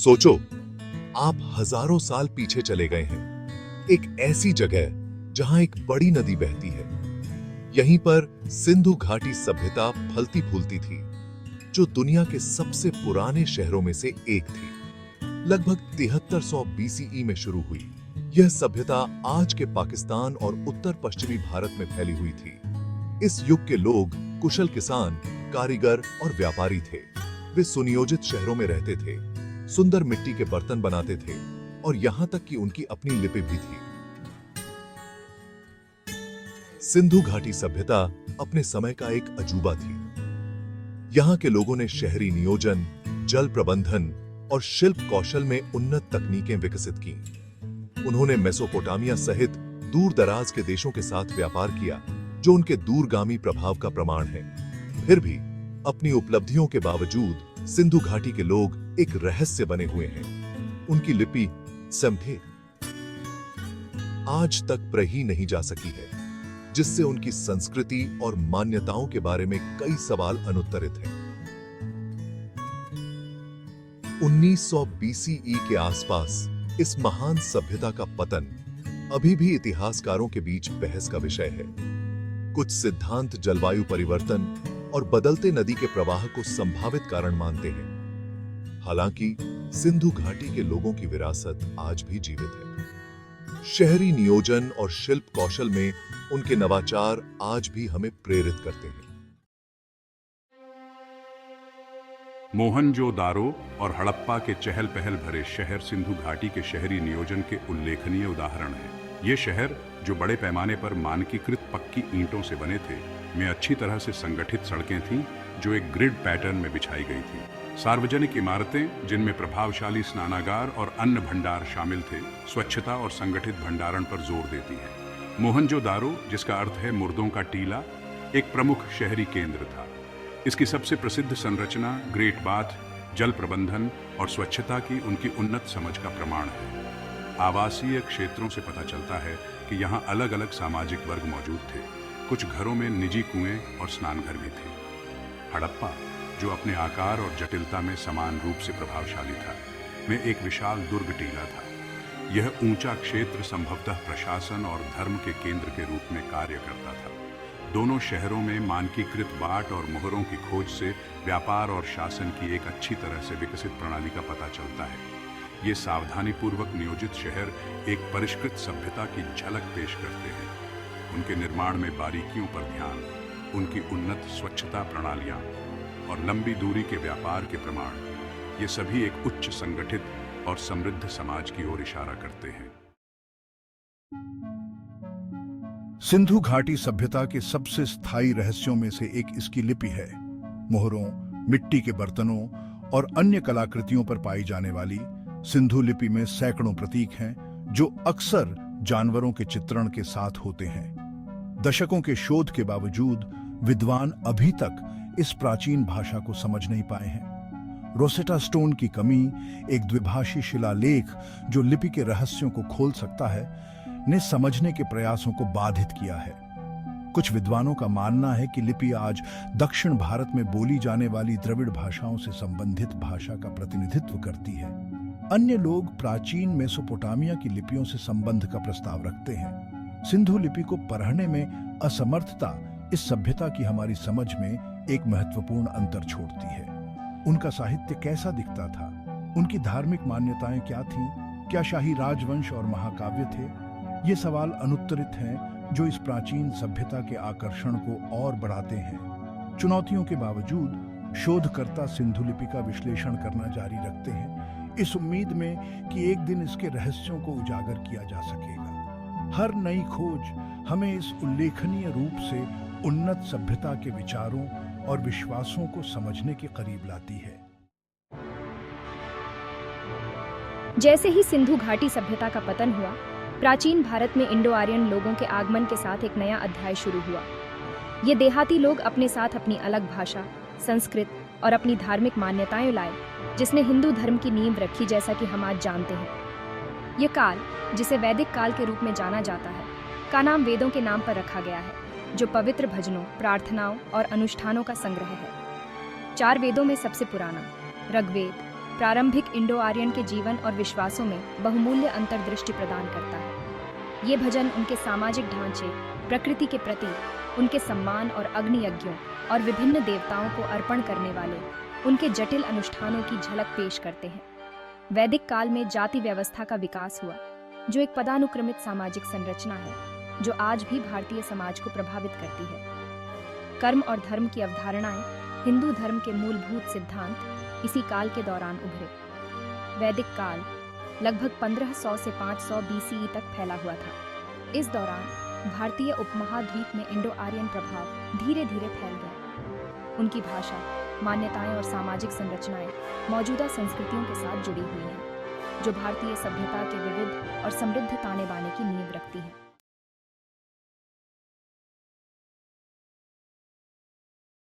सोचो, आप हजारों साल पीछे चले गए हैं, एक ऐसी जगह जहां एक बड़ी नदी बहती है। यहीं पर सिंधु घाटी सभ्यता फलती फूलती थी, जो दुनिया के सबसे पुराने शहरों में से एक थी। लगभग 7300 बीसीई में शुरू हुई यह सभ्यता आज के पाकिस्तान और उत्तर पश्चिमी भारत में फैली हुई थी। इस युग के लोग कुशल किसान, कारीगर और व्यापारी थे। वे सुनियोजित शहरों में रहते थे, सुंदर मिट्टी के बर्तन बनाते थे और यहां तक कि उनकी अपनी लिपि भी थी। सिंधु घाटी सभ्यता अपने समय का एक अजूबा थी। यहां के लोगों ने शहरी नियोजन, जल प्रबंधन और शिल्प कौशल में उन्नत तकनीकें विकसित की। उन्होंने मेसोपोटामिया सहित दूर दराज के देशों के साथ व्यापार किया, जो उनके दूरगामी प्रभाव का प्रमाण है। फिर भी अपनी उपलब्धियों के बावजूद सिंधु घाटी के लोग एक रहस्य बने हुए हैं। उनकी लिपि समथे आज तक पढ़ी नहीं जा सकी है, जिससे उनकी संस्कृति और मान्यताओं के बारे में कई सवाल अनुत्तरित हैं। 1900 बीसीई के आसपास इस महान सभ्यता का पतन अभी भी इतिहासकारों के बीच बहस का विषय है। कुछ सिद्धांत जलवायु परिवर्तन और बदलते नदी के प्रवाह को संभावित कारण मानते हैं। हालांकि सिंधु घाटी के लोगों की विरासत आज भी जीवित है। शहरी नियोजन और शिल्प कौशल में उनके नवाचार आज भी हमें प्रेरित करते हैं। मोहनजोदारो और हड़प्पा के चहल पहल भरे शहर सिंधु घाटी के शहरी नियोजन के उल्लेखनीय उदाहरण हैं। ये शहर, जो बड़े पैमाने पर मानकीकृत पक्की ईंटों से बने थे, में अच्छी तरह से संगठित सड़कें थीं, जो एक ग्रिड पैटर्न में बिछाई गई थीं। सार्वजनिक इमारतें, जिनमें प्रभावशाली स्नानागार और अन्न भंडार शामिल थे, स्वच्छता और संगठित भंडारण पर जोर देती हैं। मोहनजोदारो, जिसका अर्थ है मुर्दों का टीला, एक प्रमुख शहरी केंद्र था। इसकी सबसे प्रसिद्ध संरचना ग्रेट बाथ, जल प्रबंधन और स्वच्छता की उनकी उन्नत समझ का प्रमाण है। आवासीय क्षेत्रों से पता चलता है कि यहाँ अलग अलग सामाजिक वर्ग मौजूद थे। कुछ घरों में निजी कुएं और स्नानघर भी थे। हड़प्पा, जो अपने आकार और जटिलता में समान रूप से प्रभावशाली था, में एक विशाल दुर्ग टीला था। यह ऊंचा क्षेत्र संभवतः प्रशासन और धर्म के केंद्र के रूप में कार्य करता था। दोनों शहरों में मानकीकृत बाट और मोहरों की खोज से व्यापार और शासन की एक अच्छी तरह से विकसित प्रणाली का पता चलता है। ये सावधानीपूर्वक नियोजित शहर एक परिष्कृत सभ्यता की झलक पेश करते हैं। उनके निर्माण में बारीकियों पर ध्यान, उनकी उन्नत स्वच्छता प्रणालियां और लंबी दूरी के व्यापार के प्रमाण, ये सभी एक उच्च संगठित और समृद्ध समाज की ओर इशारा करते हैं। सिंधु घाटी सभ्यता के सबसे स्थायी रहस्यों में से एक इसकी लिपि है। मोहरों, मिट्टी के बर्तनों और अन्य कलाकृतियों पर पाई जाने वाली सिंधु लिपि में सैकड़ों प्रतीक हैं, जो अक्सर जानवरों के चित्रण के साथ होते हैं। दशकों के शोध के बावजूद विद्वान अभी तक इस प्राचीन भाषा को समझ नहीं पाए हैं। रोसेटा स्टोन की कमी, एक द्विभाषी शिलालेख जो लिपि के रहस्यों को खोल सकता है, ने समझने के प्रयासों को बाधित किया है। कुछ विद्वानों का मानना है कि लिपि आज दक्षिण भारत में बोली जाने वाली द्रविड़ भाषाओं से संबंधित भाषा का प्रतिनिधित्व करती है। अन्य लोग प्राचीन मेसोपोटामिया की लिपियों से संबंध का प्रस्ताव रखते हैं। सिंधु लिपि को पढ़ने में असमर्थता इस सभ्यता की हमारी समझ में एक महत्वपूर्ण अंतर छोड़ती है। उनका साहित्य कैसा दिखता था? उनकी धार्मिक मान्यताएं क्या थीं? क्या शाही राजवंश और महाकाव्य थे? ये सवाल अनुत्तरित हैं, जो इस प्राचीन सभ्यता के आकर्षण को और बढ़ाते हैं। चुनौतियों के बावजूद शोधकर्ता सिंधु लिपि का विश्लेषण करना जारी रखते हैं, इस उम्मीद में कि एक दिन इसके रहस्यों को उजागर किया जा सकेगा। हर नई खोज हमें इस उल्लेखनीय रूप से उन्नत सभ्यता के विचारों और विश्वासों को समझने के करीब लाती है। जैसे ही सिंधु घाटी सभ्यता का पतन हुआ, प्राचीन भारत में इंडो आर्यन लोगों के आगमन के साथ एक नया अध्याय शुरू हुआ। ये देहाती लोग अपने साथ अपनी अलग भाषा, संस्कृत और अपनी धार्मिक मान्यताएं लाए, जिसने हिंदू धर्म की नींव रखी, जैसा कि हम आज जानते हैं। ये काल, जिसे वैदिक काल के रूप में जाना जाता है, का नाम वेदों के नाम पर रखा गया है, जो पवित्र भजनों, प्रार्थनाओं और अनुष्ठानों का संग्रह है। 4 वेदों में सबसे पुराना ऋग्वेद प्रारंभिक इंडो आर्यन के जीवन और विश्वासों में बहुमूल्य अंतर्दृष्टि प्रदान करता है। ये भजन उनके सामाजिक ढांचे, प्रकृति के प्रति उनके सम्मान और अग्नि यज्ञों और विभिन्न देवताओं को अर्पण करने वाले उनके जटिल अनुष्ठानों की झलक पेश करते हैं। वैदिक काल में जाति व्यवस्था का विकास हुआ, जो एक पदानुक्रमित सामाजिक संरचना है जो आज भी भारतीय समाज को प्रभावित करती है। कर्म और धर्म की अवधारणाएं, हिंदू धर्म के मूलभूत सिद्धांत इसी काल के दौरान उभरे। वैदिक काल लगभग 1500 से 500 BCE तक फैला हुआ था। इस दौरान भारतीय उपमहाद्वीप में इंडो आर्यन प्रभाव धीरे धीरे फैल गए। उनकी भाषा, मान्यताएं और सामाजिक संरचनाएं मौजूदा संस्कृतियों के साथ जुड़ी हुई हैं, जो भारतीय सभ्यता के विविध और समृद्ध ताने बाने की नींव रखती हैं।